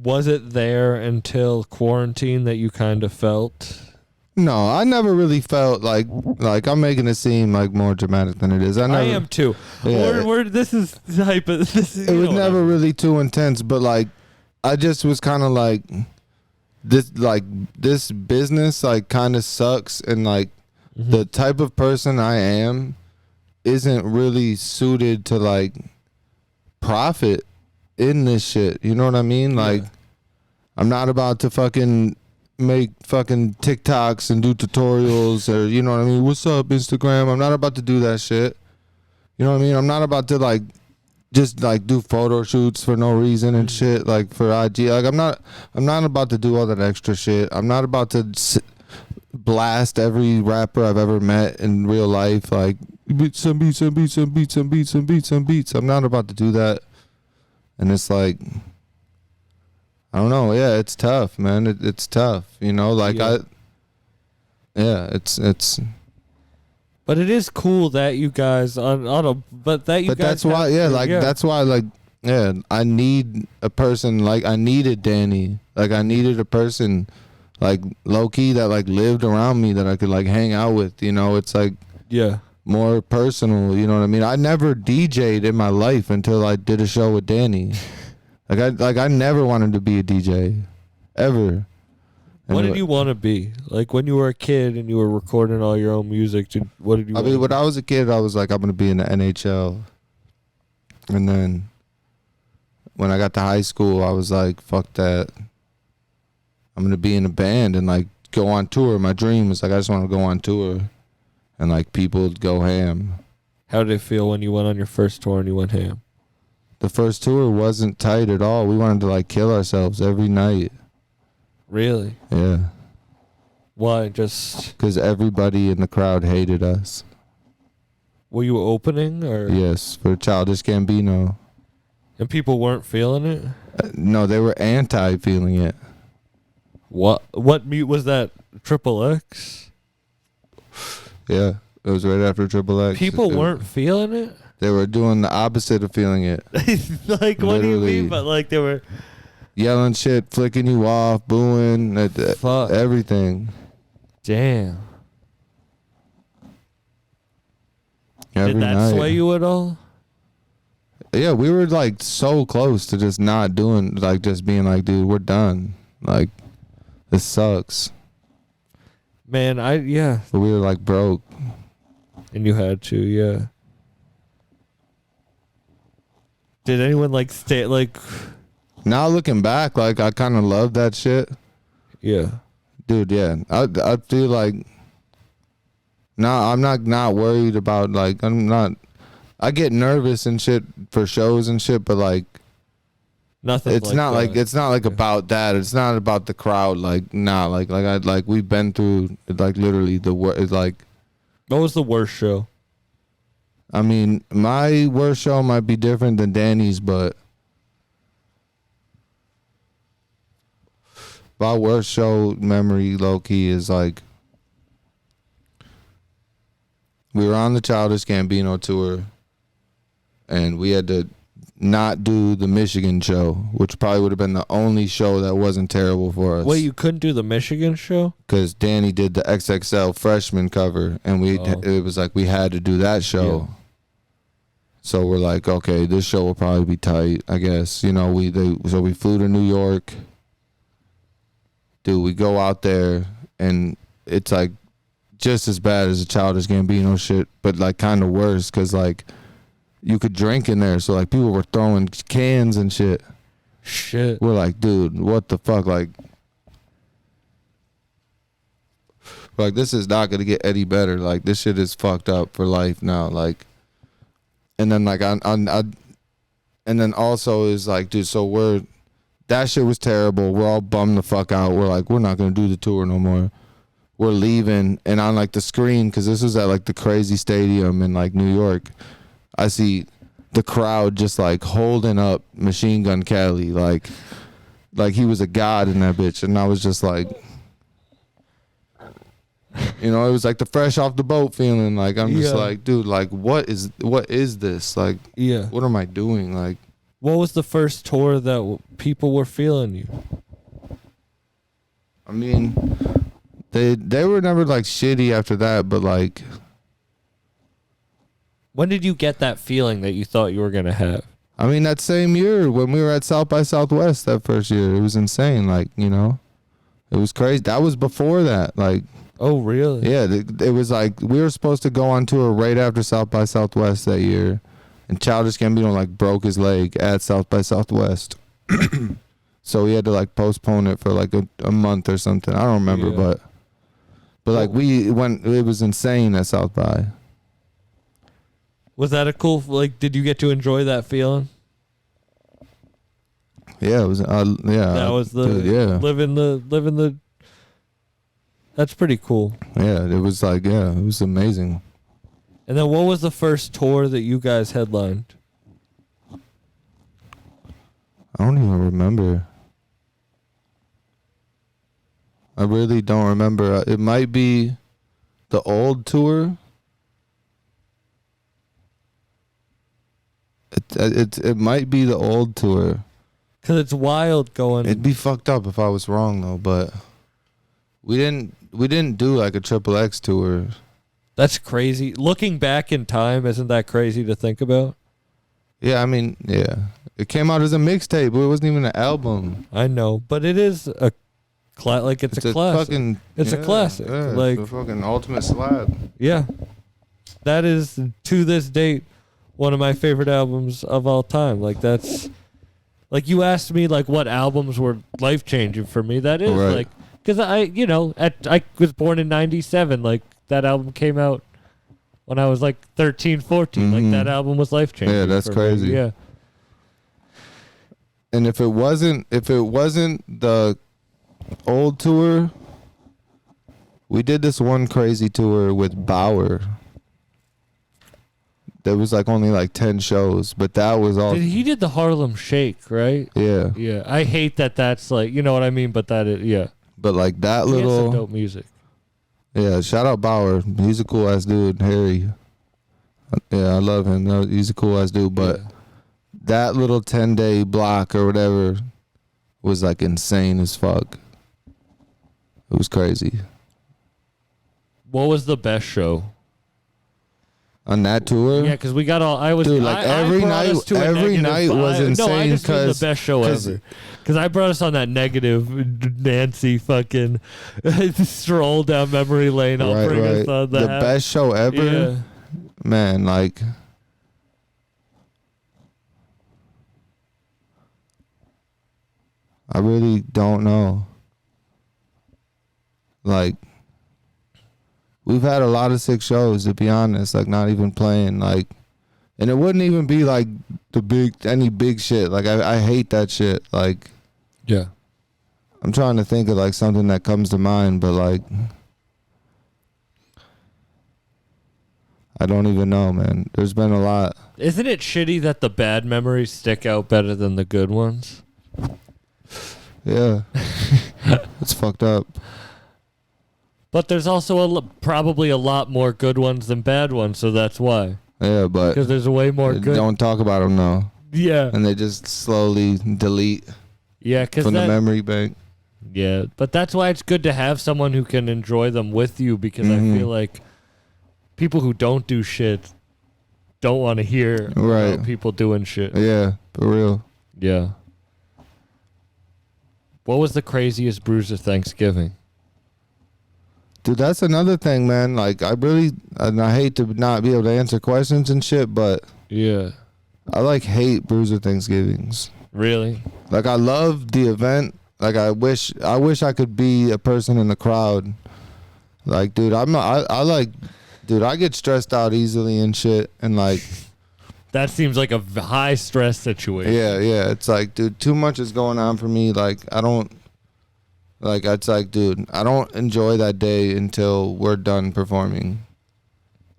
was it there until quarantine that you kind of felt? No, I never really felt like I'm making it seem like more dramatic than it is. I am too. Yeah. This is hype. It was never really too intense, but like, I just was kind of like, this business like kind of sucks, and like the type of person I am isn't really suited to like profit in this shit. You know what I mean? Like, I'm not about to fucking make fucking TikToks and do tutorials, or you know what I mean? What's up, Instagram? I'm not about to do that shit. You know what I mean? I'm not about to like just like do photo shoots for no reason and shit, like for IG. Like I'm not about to do all that extra shit. I'm not about to blast every rapper I've ever met in real life. Like, some beats. I'm not about to do that. And it's like, I don't know. Yeah, it's tough, man. It's tough. You know, like it's. But it is cool that you guys That's why, I need a person, like, I needed Danny. Like, I needed a person, like, low-key that, like, lived around me that I could, like, hang out with, you know? It's, like, more personal, you know what I mean? I never DJ'd in my life until I did a show with Danny. I never wanted to be a DJ, ever. What did you want to be? Like, when you were a kid and you were recording all your own music, what did you want to be? When I was a kid, I was like, I'm going to be in the NHL. And then when I got to high school, I was like, fuck that. I'm going to be in a band and, like, go on tour. My dream is, like, I just want to go on tour and, like, people would go ham. How did it feel when you went on your first tour and you went ham? The first tour wasn't tight at all. We wanted to, like, kill ourselves every night. Really? Yeah. Why? Just because everybody in the crowd hated us. Were you opening, or? Yes, for Childish Gambino. And people weren't feeling it? No, they were anti-feeling it. What mute was that? XXX? Yeah, it was right after XXX. People weren't feeling it? They were doing the opposite of feeling it. Like, what do you mean? But, like, they were yelling shit, flicking you off, booing, everything. Damn. Every Did that night. sway you at all? Yeah, we were, like, so close to just not doing, like, just being like, dude, we're done. Like, this sucks. Man, But we were, like, broke. And you had to, yeah. Did anyone, like, stay, like... Now looking back, like, I kind of love that shit. Yeah. Dude, yeah. I feel like... Nah, I'm not worried about, like, I get nervous and shit for shows and shit, but, like... Nothing. It's not about that. It's not about the crowd. Like, nah, like we've been through, like, literally the worst. Like, what was the worst show? I mean, my worst show might be different than Danny's, but my worst show memory, low key, is like we were on the Childish Gambino tour, and we had to not do the Michigan show, which probably would have been the only show that wasn't terrible for us. Wait, you couldn't do the Michigan show? Because Danny did the XXL freshman cover, and it was like we had to do that show. Yeah. So we're like, okay, this show will probably be tight, I guess. You know, so we flew to New York. Dude, we go out there, and it's like just as bad as the Childish Gambino shit, but like kind of worse, because like you could drink in there, so like people were throwing cans and shit. Shit. We're like, dude, what the fuck? Like this is not gonna get any better. Like, this shit is fucked up for life now. Like, and then like and then also is like, dude, so that shit was terrible. We're all bummed the fuck out. We're like, we're not gonna do the tour no more. We're leaving, and on like the screen, because this was at like the crazy stadium in like New York, I see the crowd just like holding up Machine Gun Kelly, like he was a god in that bitch, and I was just like, you know, it was like the fresh off the boat feeling. Like, I'm just like, dude, like, what is this? Like, what am I doing? Like, what was the first tour that people were feeling you? I mean, they were never like shitty after that, but like, when did you get that feeling that you thought you were gonna have? I mean, that same year when we were at South by Southwest, that first year, it was insane. Like, you know, it was crazy. That was before that. Like, oh, really? Yeah, it was like we were supposed to go on tour right after South by Southwest that year, and Childish Gambino like broke his leg at South by Southwest, so we had to like postpone it for like a month or something. I don't remember, but like it was insane at South by. Was that a cool? Like, did you get to enjoy that feeling? Yeah, it was. That was the dude, yeah. living the. That's pretty cool. Yeah, it was like, it was amazing. And then what was the first tour that you guys headlined? I don't even remember. I really don't remember. It might be the old tour. It might be the old tour. Because it's wild going. It'd be fucked up if I was wrong though, but we didn't do like a Triple X tour. That's crazy. Looking back in time, isn't that crazy to think about? Yeah, I mean, yeah. It came out as a mixtape, but it wasn't even an album. I know, but it is a it's a classic. Fucking, it's a classic. Yeah, like it's the fucking ultimate slab. yeah. That is to this date one of my favorite albums of all time. Like that's like you asked me like what albums were life-changing for me. That is Right. like cuz I was born in 97, like that album came out when I was like 13, 14. Like that album was life-changing. Yeah, that's for crazy. Me. Yeah. And if it wasn't the old tour, we did this one crazy tour with Bauer. There was like only like 10 shows, but that was all. He did the Harlem Shake, right? Yeah. Yeah. I hate that that's like, you know what I mean, but that is, yeah. But like that He has some little. dope music. Yeah, shout out Bauer. He's a cool ass dude, Harry. Yeah, I love him. No, he's a cool ass dude, but that little 10-day block or whatever was like insane as fuck. It was crazy. What was the best show? On that tour? Yeah, because we got all. I was Dude, like every night was insane. Just mean the best show 'cause- ever. Because I brought us on that negative Nancy fucking stroll down memory lane. I'll Right, bring right. us on that. The best show ever, Yeah. man. Like, I really don't know. Like, we've had a lot of sick shows, to be honest. Like, not even playing. Like, and it wouldn't even be like any big shit. Like, I hate that shit. Like, Yeah. I'm trying to think of like something that comes to mind, but like, I don't even know, man. There's been a lot. Isn't it shitty that the bad memories stick out better than the good ones? Yeah. It's fucked up. But there's also probably a lot more good ones than bad ones, so that's why. Yeah, but Because there's way more good. don't talk about them though. Yeah. And they just slowly delete Yeah, because from the memory bank. Yeah, but that's why it's good to have someone who can enjoy them with you, because I feel like people who don't do shit don't want to hear Right. about people doing shit. Yeah, for real. Yeah. What was the craziest Bruiser Thanksgiving? Dude, that's another thing, man. Like, and I hate to not be able to answer questions and shit, but Yeah. I like hate Bruiser Thanksgivings. Really? Like, I love the event. Like, I wish I could be a person in the crowd. Like, dude, I get stressed out easily and shit, and like, That seems like a high stress situation. yeah, it's like, dude, too much is going on for me. Like, it's like, dude, I don't enjoy that day until we're done performing.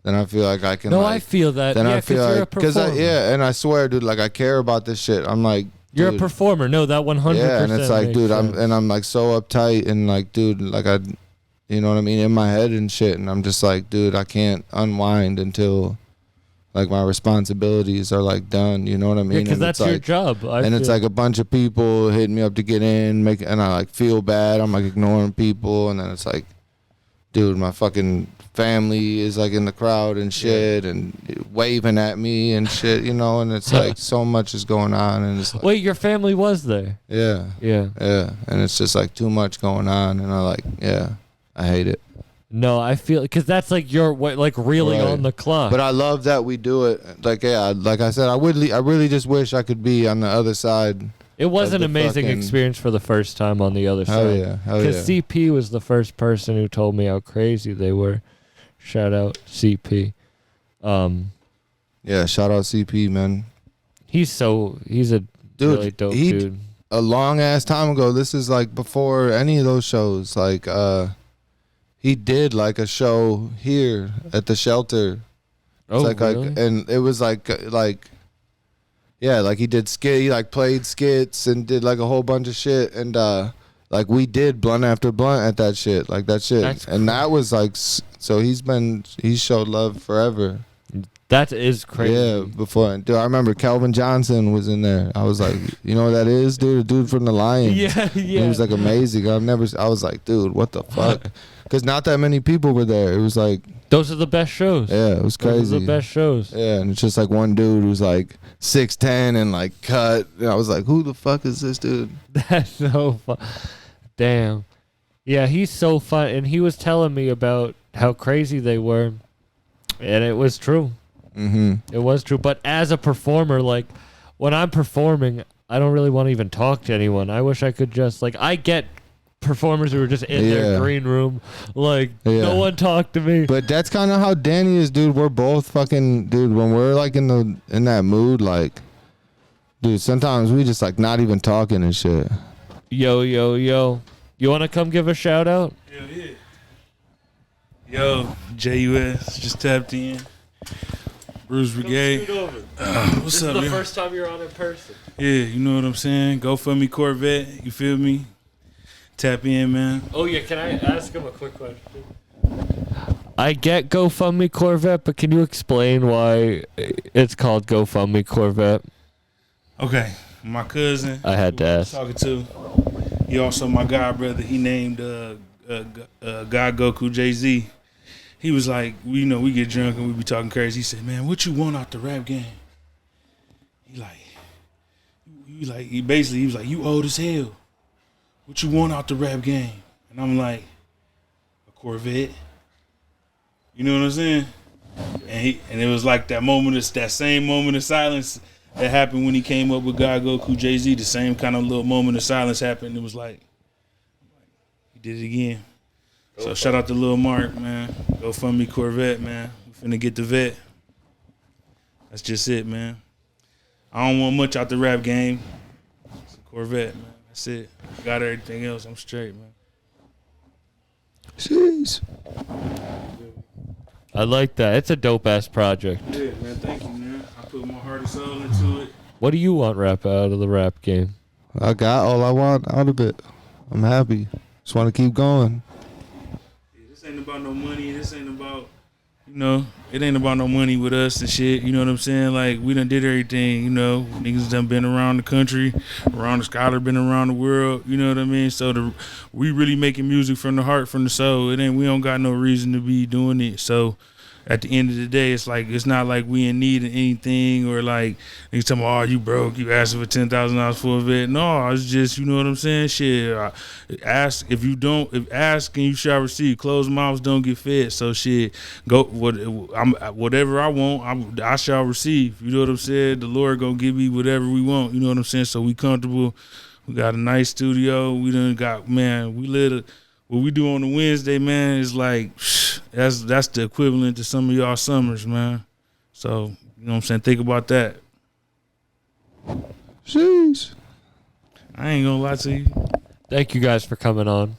Then I feel like I can. No, like, I feel that. Then yeah, I feel you're like, a performer. and I swear, dude, like I care about this shit. I'm like, You're dude, a performer. No, that 100%. yeah, and it's like, makes dude, sense. I'm like so uptight and like, dude, like you know what I mean, in my head and shit, and I'm just like, dude, I can't unwind until like my responsibilities are like done. You know what I mean? because And that's it's your like, job. It's like a bunch of people hitting me up to get in, and I like feel bad. I'm like ignoring people, and then it's like, dude, my fucking family is like in the crowd and shit, and waving at me and shit, you know. And it's like so much is going on, and it's like, Wait, your family was there? yeah, Yeah. and it's just like too much going on, and I hate it. No, I feel because that's like you're like really Right. on the clock. But I love that we do it. Like, yeah, like I said, I really just wish I could be on the other side. it was an the amazing fucking- experience for the first time on the other Hell side. yeah, hell Because yeah. CP was the first person who told me how crazy they were. Shout out CP. Yeah, shout out CP, man. He's a Dude, really dope he- dude. A long ass time ago. This is like before any of those shows. Like, he did like a show here at the shelter. Oh, It's really? and it was like yeah, like he did he like played skits and did like a whole bunch of shit, and like we did blunt after blunt at that shit, like that shit. That's and that was like, so he showed love forever. That is crazy. Yeah, before, dude, I remember Calvin Johnson was in there. I was like, you know what that is, dude? A dude from the Lions. Yeah, yeah. He was like amazing. I was like, dude, what the fuck? Because not that many people were there. It was like, Those are the best shows. yeah, it was crazy. Those are the best shows. Yeah, and it's just like one dude who's like 6'10" and like cut. And I was like, who the fuck is this dude? That's so fun. Damn. Yeah, he's so fun. And he was telling me about how crazy they were. And it was true. Mm-hmm. It was true. But as a performer, like, when I'm performing, I don't really want to even talk to anyone. I wish I could just, like, I get performers who are just in their green room. Like, no one talk to me. But that's kind of how Danny is, dude. We're both fucking, dude, when we're like in that mood, like, dude, sometimes we just like not even talking and shit. Yo. You want to come give a shout out? Hell yeah. Yo, JUS just tapped in. Bruiser Brigade. What's up, man? first time you're on in person. Yeah, you know what I'm saying? Go for me, Corvette. You feel me? Tap in, man. Oh, yeah. Can I ask him a quick question? I get GoFundMe Corvette, but can you explain why it's called GoFundMe Corvette? Okay, my cousin. I had to who I ask. was talking to. He also my god brother. He named God Goku Jay-Z. He was like, we get drunk and we be talking crazy. He said, man, what you want out the rap game? He was like, you old as hell. What you want out the rap game? And I'm like, a Corvette. You know what I'm saying? And it was like that same moment of silence that happened when he came up with God Goku Jay-Z. The same kind of little moment of silence happened. It was like, he did it again. So shout out to Lil Mark, man. Go fund me Corvette, man. We finna get the vet. That's just it, man. I don't want much out the rap game. It's a Corvette, man. That's it. Got everything else. I'm straight, man. Jeez. I like that. It's a dope ass project. Yeah, man. Thank you, man. I put my heart and soul into it. What do you want out of the rap game? I got all I want out of it. I'm happy. Just want to keep going. This ain't about no money. This ain't about, it ain't about no money with us and shit. You know what I'm saying? Like, we done did everything, Niggas done been around the country, around the scholar, been around the world. You know what I mean? So we really making music from the heart, from the soul. We don't got no reason to be doing it. So at the end of the day, it's not like we in need of anything or like niggas talking about, oh, you broke, you asking for $10,000 for a vet. No, it's just, you know what I'm saying? Shit, ask and you shall receive. Closed mouths don't get fed. So shit, whatever I want, I shall receive. You know what I'm saying? The Lord gonna give me whatever we want. You know what I'm saying? So we comfortable. We got a nice studio. We done got, man, what we do on the Wednesday, man, is like, that's the equivalent to some of y'all summers, man. So, you know what I'm saying? Think about that. Jeez. I ain't gonna lie to you. Thank you guys for coming on.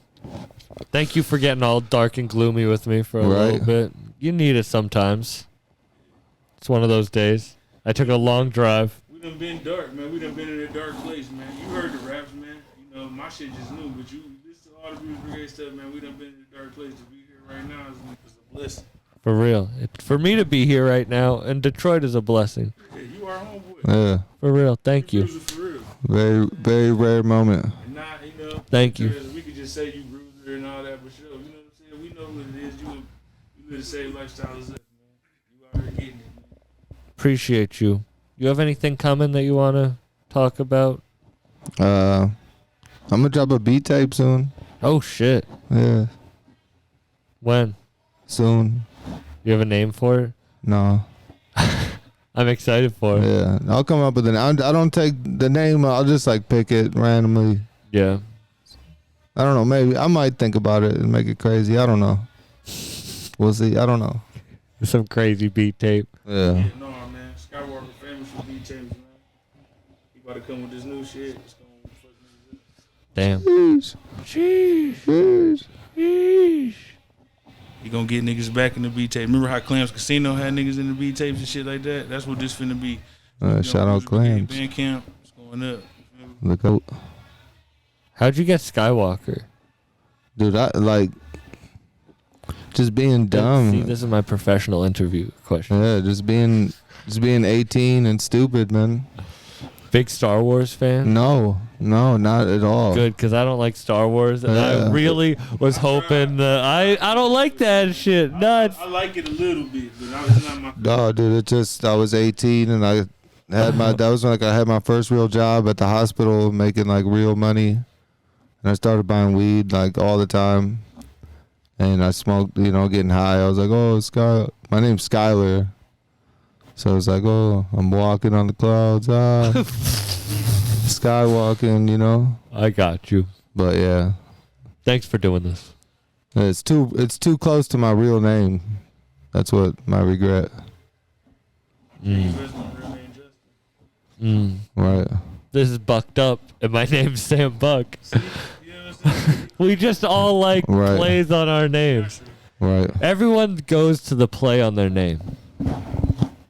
Thank you for getting all dark and gloomy with me for a little bit. You need it sometimes. It's one of those days. I took a long drive. We done been dark, man. We done been in a dark place, man. You heard the raps, man. My shit just new, but all the Bruiser Brigade stuff, man. We done been in a dark place. To be here right now is a blessing. For real. For me to be here right now in Detroit is a blessing. Yeah, you are homeboy. Yeah. For real. Thank you. Bruiser for real. Very, very rare moment. And not, Thank you. We could just say you Bruiser and all that, but sure, you know what I'm saying? We know what it is. You live the same lifestyle as us, man. You out here getting it, man. Appreciate you. You have anything coming that you want to talk about? I'm gonna drop a beat tape soon. Oh, shit. Yeah. When? Soon. You have a name for it? No. I'm excited for it. Yeah. I'll come up with I don't take the name. I'll just like pick it randomly. Yeah. I don't know. Maybe I might think about it and make it crazy. I don't know. We'll see. I don't know. Some crazy beat tape. Yeah. No, man. SKYWLKR famous for beat tapes, man. He about to come with this new shit. It's gonna fuck niggas up. Damn. Sheesh. Sheesh. Sheesh. Sheesh. He gonna get niggas back in the beat tape. Remember how Clams Casino had niggas in the beat tapes and shit like that? That's what this finna be. Shout out Clams. Band camp, it's going up. Look out. How'd you get Skywalker? Dude, I like just being dumb. See, this is my professional interview question. Yeah, just being 18 and stupid, man. Big Star Wars fan? No, not at all. Good, because I don't like Star Wars, and I really was hoping I don't like that shit. Nuts. I like it a little bit, but it's not my. No, dude, it just I was 18 and I had that was when I had my first real job at the hospital, making like real money, and I started buying weed like all the time, and I smoked, getting high. I was like, oh, my name's Skyler. So it's like, oh, I'm walking on the clouds, skywalking, I got you. But yeah, Thanks for doing this. it's too close to my real name. That's what my regret. Right. This is Bucked Up, and my name's Sam Buck. We just all like Right. plays on our names. Right. Everyone goes to the play on their name.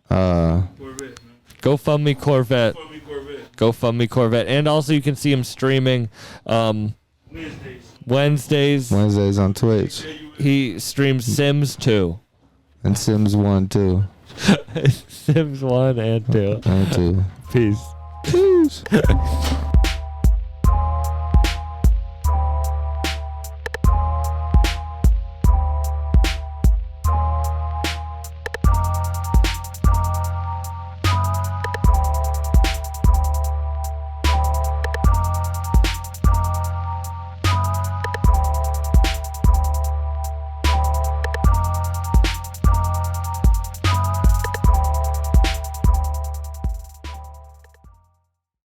Corvette, man. GoFundMe Corvette. Fuck me, Corvette. GoFundMe Corvette. And also you can see him streaming Wednesdays. Wednesdays on Twitch He streams Sims 2. and Sims 1 too. Sims 1 and 2. And 2. Peace. Peace.